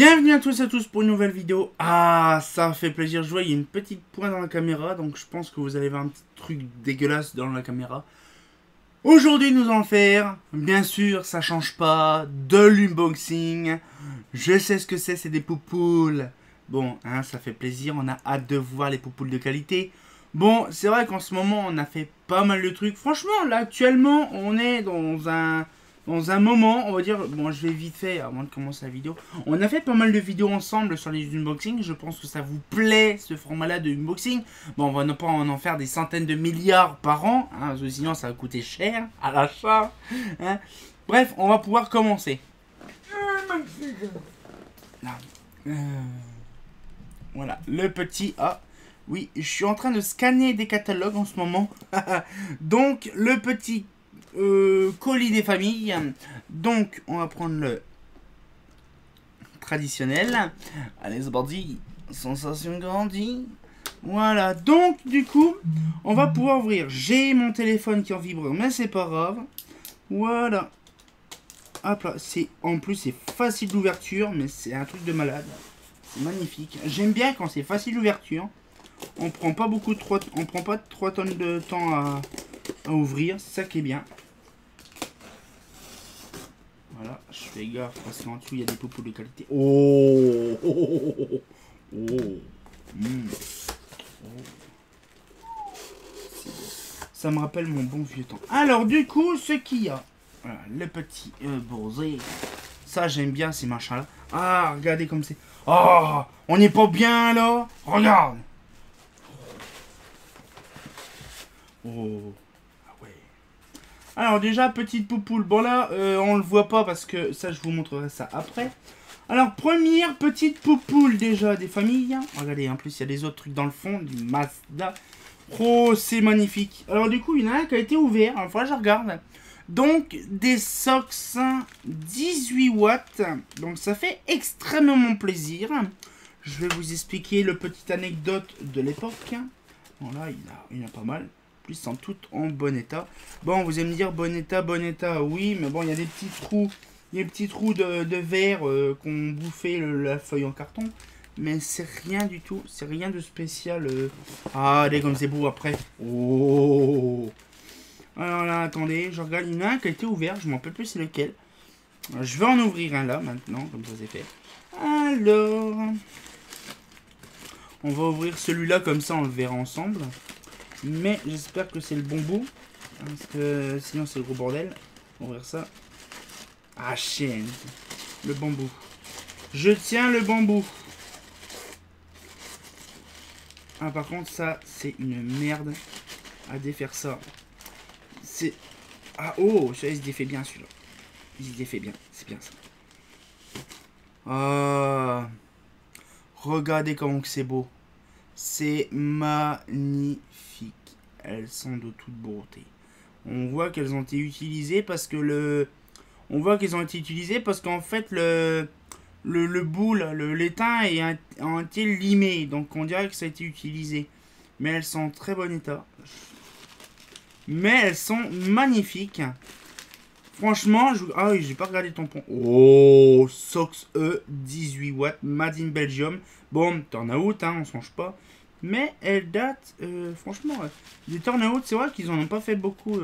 Bienvenue à tous pour une nouvelle vidéo. Ah, ça fait plaisir. Je vois, il y a une petite pointe dans la caméra, donc je pense que vous allez voir un petit truc dégueulasse dans la caméra. Aujourd'hui, nous allons faire, bien sûr, ça change pas, de l'unboxing. Je sais ce que c'est des poupoules. Bon, hein, ça fait plaisir, on a hâte de voir les poupoules de qualité. Bon, c'est vrai qu'en ce moment, on a fait pas mal de trucs. Franchement, là, actuellement, on est dans un moment, on va dire, bon, je vais vite fait avant de commencer la vidéo. On a fait pas mal de vidéos ensemble sur les unboxings. Je pense que ça vous plaît, ce format-là de unboxing. Bon, on va ne pas en faire des centaines de milliards par an, hein, parce que sinon ça va coûter cher à l'achat. Hein. Bref, on va pouvoir commencer. Là. Voilà, le petit A. Oui, je suis en train de scanner des catalogues en ce moment. Donc, le petit colis des familles. Donc, on va prendre le traditionnel. Allez, c'est parti. Sensation grandie. Voilà, donc, du coup, on va pouvoir ouvrir. J'ai mon téléphone qui en vibre, mais c'est pas grave. Voilà. Hop là, en plus, c'est facile d'ouverture, mais c'est un truc de malade. C'est magnifique. J'aime bien quand c'est facile d'ouverture. On prend pas on prend pas 3 tonnes de temps à ouvrir, c'est ça qui est bien. Voilà, je fais gaffe parce qu'en dessous il y a des poupoules de qualité. Oh, oh, oh, oh, oh. Ça me rappelle mon bon vieux temps. Alors du coup, ce qu'il y a, voilà, le petit bronzé. Ça j'aime bien ces machins là. Ah, regardez comme c'est. Oh, on n'est pas bien là. Regarde. Oh, ah ouais. Alors déjà, petite poupoule. Bon là, on le voit pas parce que ça, je vous montrerai ça après. Alors, première petite poupoule déjà des familles. Regardez, en plus, il y a des autres trucs dans le fond, du Mazda. Oh, c'est magnifique. Alors du coup, il y en a un qui a été ouvert. Enfin, je regarde. Donc, des Sox 18 watts. Donc, ça fait extrêmement plaisir. Je vais vous expliquer le petite anecdote de l'époque. Voilà, il y en a pas mal. Sont toutes en bon état. Bon, vous allez me dire bon état, oui, mais bon, il y a des petits trous, il y a des petits trous de verre qu'on bouffait la feuille en carton, mais c'est rien du tout, c'est rien de spécial. Ah, allez, comme c'est beau après. Oh. Alors là, attendez, je regarde, il y en a un qui a été ouvert, je m'en rappelle plus c'est lequel. Je vais en ouvrir un là maintenant, comme ça c'est fait. Alors, on va ouvrir celui-là comme ça, on le verra ensemble. Mais j'espère que c'est le bon bout. Parce que sinon c'est le gros bordel. On va ouvrir ça. Ah, chienne. Le bambou. Je tiens le bambou. Ah, par contre, ça, c'est une merde à défaire ça. C'est... Ah, oh, celui-là, il se défait bien, celui-là. Il se défait bien. C'est bien ça. Ah. Regardez comment c'est beau. C'est magnifique. Elles sont de toute beauté. On voit qu'elles ont été utilisées parce que qu'en fait le bout, l'étain a été limé. Donc on dirait que ça a été utilisé. Mais elles sont en très bon état. Mais elles sont magnifiques. Franchement, ah oui, j'ai pas regardé ton pont. Oh, Sox E 18 watts, Made in Belgium. Bon, turn-out, hein, on se change pas. Mais elle date, franchement, des turn-out, c'est vrai qu'ils en ont pas fait beaucoup.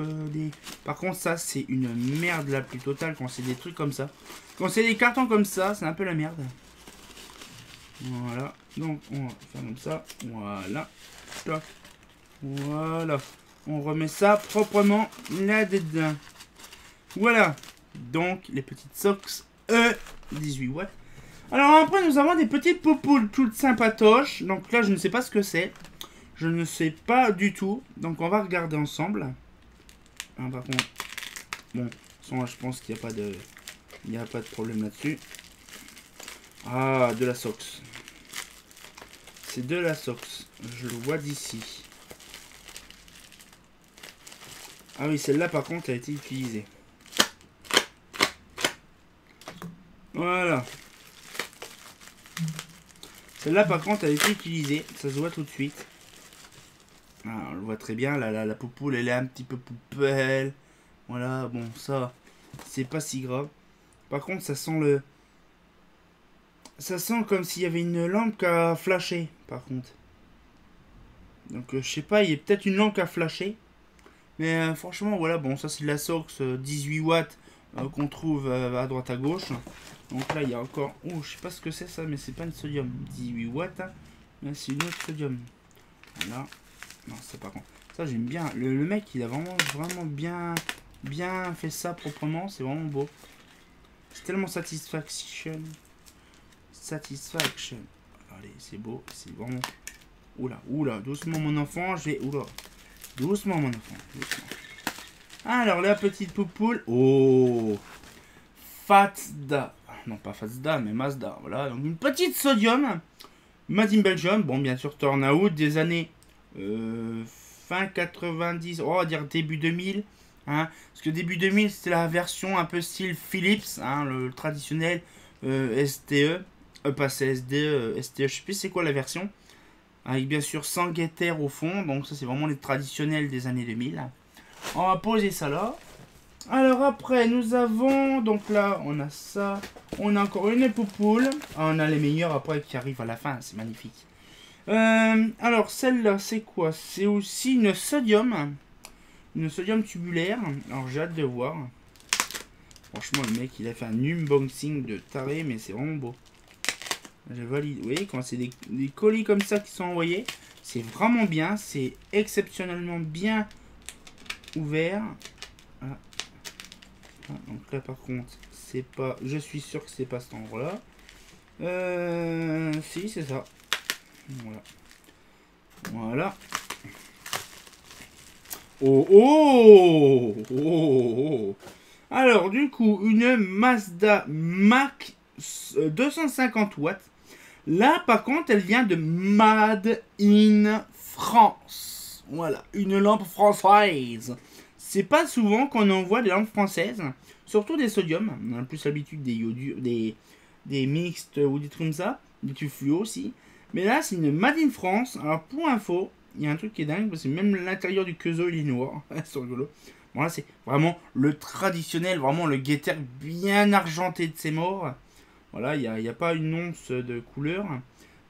Par contre, ça, c'est une merde la plus totale quand c'est des trucs comme ça. Quand c'est des cartons comme ça, c'est un peu la merde. Voilà, donc on va faire comme ça. Voilà, Toc. Voilà. On remet ça proprement là-dedans. Voilà, donc les petites Sox E 18 watts. Alors après nous avons des petites poupoules toutes sympatoches. Donc là je ne sais pas ce que c'est. Je ne sais pas du tout. Donc on va regarder ensemble. Ah, par contre, bon, je pense qu'il n'y a pas de problème là-dessus. Ah, de la Sox. C'est de la Sox. Je le vois d'ici. Ah oui, celle-là par contre a été utilisée. Voilà. Celle-là, par contre, elle a été utilisée. Ça se voit tout de suite. Ah, on le voit très bien. La poupoule, elle est un petit peu poupelle. Voilà, bon, ça, c'est pas si grave. Par contre, ça sent le... Ça sent comme s'il y avait une lampe qui a flashé, par contre. Donc, je sais pas, il y a peut-être une lampe qui a flashé. Mais franchement, voilà, bon, ça c'est de la Sox 18 watts qu'on trouve à droite à gauche. Donc là, il y a encore... Oh, je sais pas ce que c'est ça, mais c'est pas une sodium. 18 watts, hein, mais c'est une autre sodium. Voilà. Non, c'est pas con. Ça, j'aime bien. Le mec, il a vraiment bien fait ça proprement. C'est vraiment beau. C'est tellement satisfaction. Satisfaction. Allez, c'est beau. C'est vraiment... Oula, doucement mon enfant. Oula. Doucement mon enfant. Doucement. Alors, la petite poupoule. Oh. Fazda. Non, pas Fazda, mais Mazda. Voilà, donc une petite sodium. Made in Belgium. Bon, bien sûr, Turnout des années fin 90, on va dire début 2000. Hein, parce que début 2000, c'était la version un peu style Philips, hein, le traditionnel STE. Pas SDE, STE, je sais plus c'est quoi la version. Avec bien sûr 100 guetteurs au fond. Donc ça, c'est vraiment les traditionnels des années 2000. On va poser ça là. Alors après, nous avons... Donc là, on a ça. On a encore une poupoule. On a les meilleurs après qui arrivent à la fin. C'est magnifique. Alors, celle-là, c'est quoi? C'est aussi une sodium. Une sodium tubulaire. Alors, j'ai hâte de voir. Franchement, le mec, il a fait un unboxing de taré, mais c'est vraiment beau. Je valide. Vous voyez, quand c'est des colis comme ça qui sont envoyés, c'est vraiment bien. C'est exceptionnellement bien ouvert. Ah. Ah, donc là, par contre, c'est pas... Je suis sûr que c'est pas cet endroit-là. Si, c'est ça. Voilà. Voilà. Oh, oh, oh, oh. Alors, du coup, une Mazda Mach 250 watts. Là, par contre, elle vient de Made in France. Voilà, une lampe française. C'est pas souvent qu'on envoie des lampes françaises, surtout des sodiums. On a plus l'habitude des iodures, des mixtes ou des trucs comme ça, des tubes fluo aussi. Mais là, c'est une Made in France. Alors, pour info, il y a un truc qui est dingue, parce que même l'intérieur du quezo, il est noir. C'est rigolo. Bon, là, c'est vraiment le traditionnel, vraiment le guetteur bien argenté de ses morts. Voilà, il n'y a pas une once de couleur.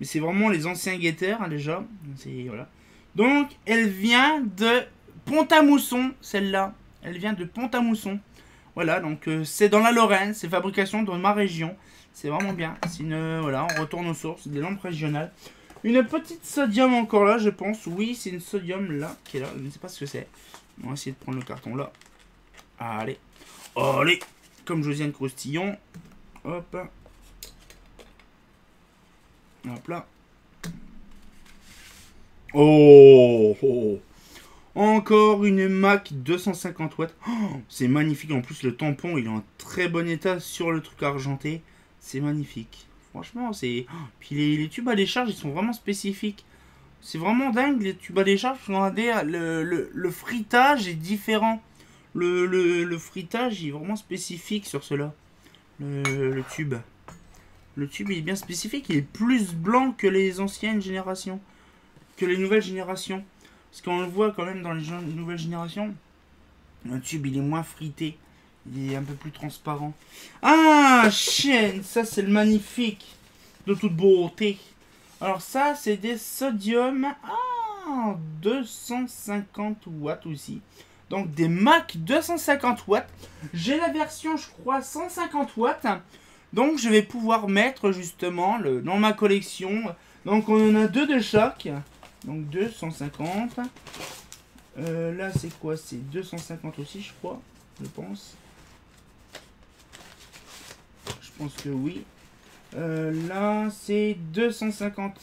Mais c'est vraiment les anciens guetteurs, hein, déjà. Voilà. Donc, elle vient de Pont-à-Mousson, celle-là. Elle vient de Pont-à-Mousson. Voilà, donc c'est dans la Lorraine, c'est fabrication dans ma région. C'est vraiment bien. Voilà, on retourne aux sources, des lampes régionales. Une petite sodium encore là, je pense. Oui, c'est une sodium là, qui est là. Je ne sais pas ce que c'est. On va essayer de prendre le carton là. Allez. Allez. Comme Josiane Croustillon. Hop. Hop là. Oh, oh. Encore une Mach 250 watts. Oh, c'est magnifique. En plus, le tampon, il est en très bon état sur le truc argenté. C'est magnifique. Franchement, c'est... Puis les tubes à décharge, ils sont vraiment spécifiques. C'est vraiment dingue, les tubes à décharge. Regardez, le frittage est différent. Le frittage est vraiment spécifique sur cela. Le tube. Le tube, il est bien spécifique. Il est plus blanc que les anciennes générations. Que les nouvelles générations. Parce qu'on le voit quand même dans les nouvelles générations. Le tube, il est moins frité. Il est un peu plus transparent. Ah, chaîne, ça c'est le magnifique. De toute beauté. Alors ça, c'est des sodium. Ah, 250 watts aussi. Donc des Mach 250 watts. J'ai la version, je crois, 150 watts. Donc je vais pouvoir mettre justement dans ma collection. Donc on en a deux de chaque. Donc 250. Là c'est quoi? C'est 250 aussi, je crois. Je pense. Je pense que oui. Là c'est 250.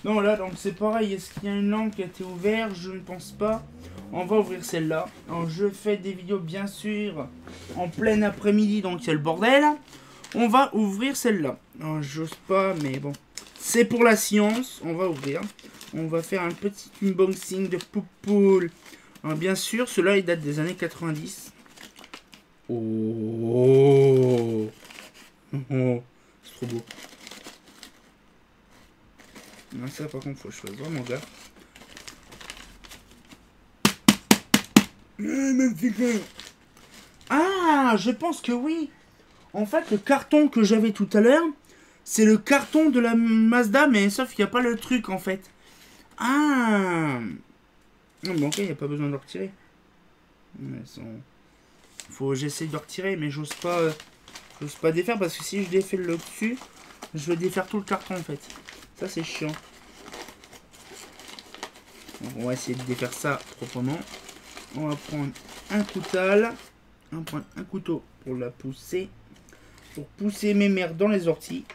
Non, là donc c'est pareil. Est-ce qu'il y a une lampe qui a été ouverte? Je ne pense pas. On va ouvrir celle-là. Alors je fais des vidéos bien sûr en plein après-midi, donc c'est le bordel. On va ouvrir celle-là. J'ose pas, mais bon. C'est pour la science. On va ouvrir. On va faire un petit unboxing de poupoule. Alors, bien sûr, cela il date des années 90. Oh, oh. C'est trop beau. Non, ça par contre, faut que je fasse vraiment gaffe. Ah, je pense que oui. En fait, le carton que j'avais tout à l'heure, C'est le carton de la Mazda, mais sauf qu'il n'y a pas le truc, en fait. Ah. Non, bon, ok, il n'y a pas besoin de le retirer. J'essaie de le retirer, mais j'ose pas défaire, parce que si je défais le dessus, je vais défaire tout le carton, en fait. Ça, c'est chiant. Donc, on va essayer de défaire ça proprement. On va prendre un coutal. On va prendre un couteau pour la pousser. Pour pousser mes mères dans les orties.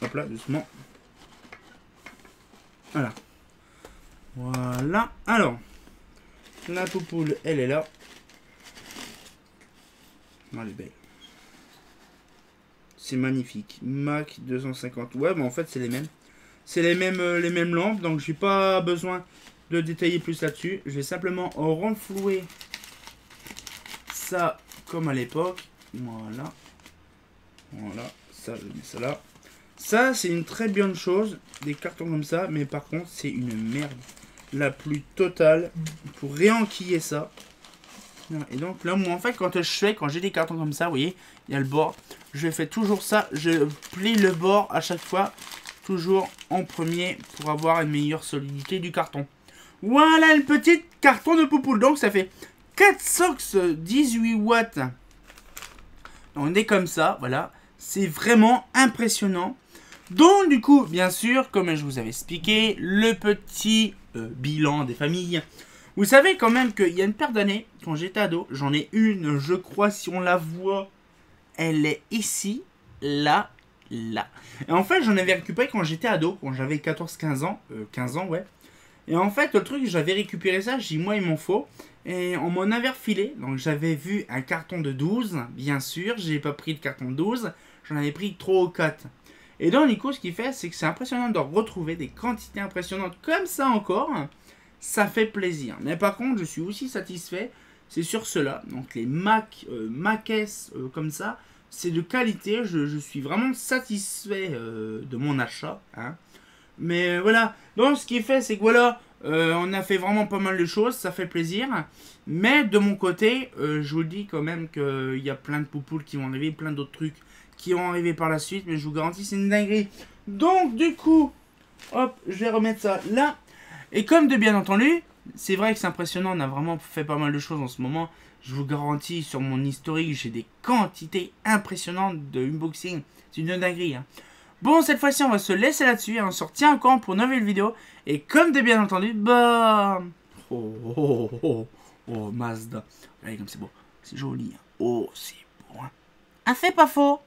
Hop là, doucement. Voilà. Voilà. Alors, la poupoule, elle est là. Elle est belle. C'est magnifique. Mac 250. Ouais, mais en fait, c'est les mêmes. C'est les mêmes lampes, donc j'ai pas besoin de détailler plus là-dessus. Je vais simplement renflouer ça comme à l'époque. Voilà. Voilà. Ça, je mets ça là. Ça, c'est une très bonne chose, des cartons comme ça, mais par contre, c'est une merde la plus totale pour réenquiller ça. Et donc là, moi, en fait, quand j'ai des cartons comme ça, vous voyez, il y a le bord. Je fais toujours ça, je plie le bord à chaque fois, toujours en premier pour avoir une meilleure solidité du carton. Voilà une petite carton de poupoule. Donc ça fait 4 sox 18 watts. On est comme ça, voilà. C'est vraiment impressionnant. Donc du coup, bien sûr, comme je vous avais expliqué, le petit bilan des familles. Vous savez quand même qu'il y a une paire d'années, quand j'étais ado, j'en ai une, je crois, si on la voit, elle est ici, là, là. Et en fait, j'en avais récupéré quand j'étais ado, quand j'avais 14-15 ans, 15 ans, ouais. Et en fait, le truc, j'avais récupéré ça, j'ai dit, moi, il m'en faut. Et on m'en avait refilé, donc j'avais vu un carton de 12, bien sûr, j'ai pas pris de carton de 12, j'en avais pris 3 ou 4. Et donc, Nico, ce qu'il fait, c'est que c'est impressionnant de retrouver des quantités impressionnantes comme ça encore. Ça fait plaisir. Mais par contre, je suis aussi satisfait, c'est sur cela. Donc les Mac S comme ça, c'est de qualité. Je suis vraiment satisfait de mon achat. Hein. Mais voilà. Donc ce qui est fait, c'est que voilà, on a fait vraiment pas mal de choses. Ça fait plaisir. Mais de mon côté, je vous dis quand même qu'il y a plein de poupoules qui vont arriver, plein d'autres trucs qui vont arriver par la suite. Mais je vous garantis, c'est une dinguerie. Donc du coup, hop, je vais remettre ça là. Et comme de bien entendu, c'est vrai que c'est impressionnant, on a vraiment fait pas mal de choses en ce moment. Je vous garantis, sur mon historique, j'ai des quantités impressionnantes de unboxing. C'est une dinguerie. Hein. Bon, cette fois-ci, on va se laisser là-dessus. On se retient encore pour une nouvelle vidéo. Et comme de bien entendu, bah... Oh, Mazda. Regardez comme c'est beau. C'est joli. Hein. Oh, c'est beau. Hein. Un fait pas faux.